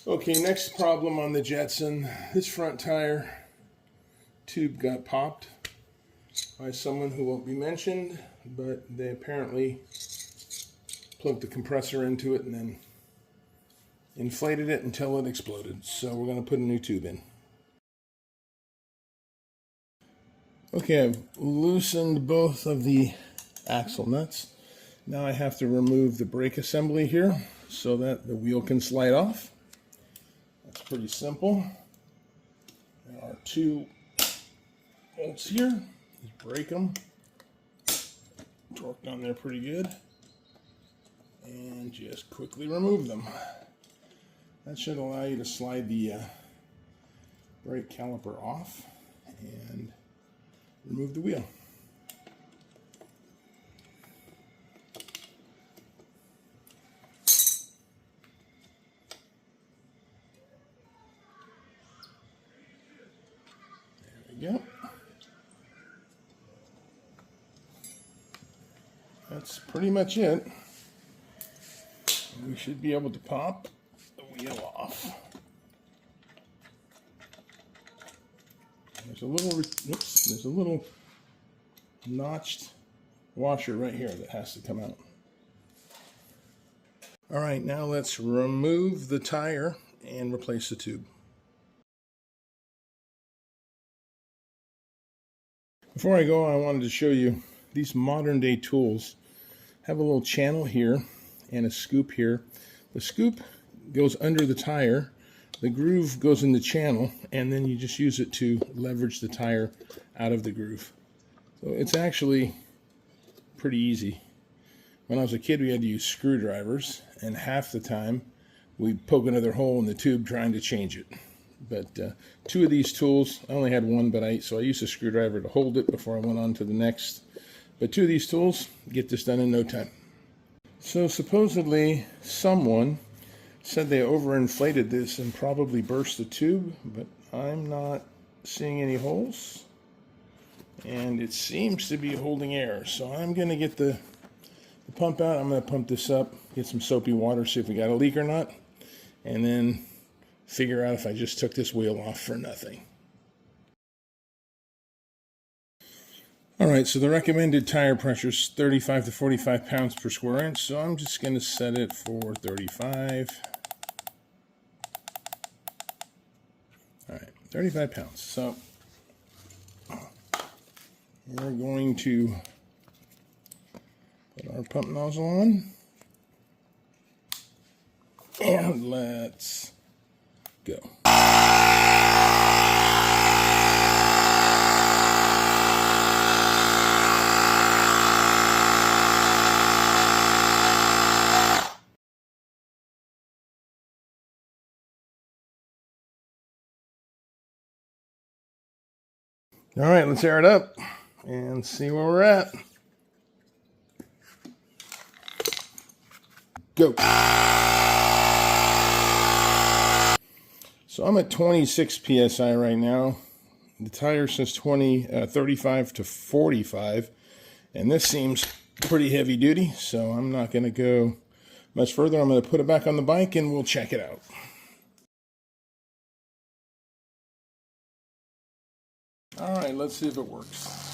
Okay, next problem on the Jetson. This front tire tube got popped by someone who won't be mentioned, but they apparently plugged the compressor into it and then inflated it until it exploded. So we're going to put a new tube in. Okay, I've loosened both of the axle nuts. Now I have to remove the brake assembly here so that the wheel can slide off. That's pretty simple. There are two bolts here. Just break them. Torque down there pretty good. And just quickly remove them. That should allow you to slide the brake caliper off and remove the wheel. There we go. That's pretty much it. We should be able to pop the wheel off. There's a little notched washer right here that has to come out. All right, now let's remove the tire and replace the tube. Before I go, I wanted to show you these modern day tools have a little channel here and a scoop here. The scoop goes under the tire, the groove goes in the channel, and then you just use it to leverage the tire out of the groove. So it's actually pretty easy. When I was a kid, we had to use screwdrivers, and half the time we'd poke another hole in the tube trying to change it. But two of these tools, I only had one, so I used a screwdriver to hold it before I went on to the next. But two of these tools get this done in no time. So supposedly someone said they overinflated this and probably burst the tube, but I'm not seeing any holes. And it seems to be holding air. So I'm going to get the pump out. I'm going to pump this up, get some soapy water, see if we got a leak or not, and then figure out if I just took this wheel off for nothing. Alright, so the recommended tire pressure is 35 to 45 pounds per square inch, so I'm just going to set it for 35. Alright, 35 pounds. So we're going to put our pump nozzle on, and let's go. All right, let's air it up and see where we're at. Go. So I'm at 26 PSI right now. The tire says 35 to 45, and this seems pretty heavy duty, so I'm not going to go much further. I'm going to put it back on the bike and we'll check it out. All right, let's see if it works.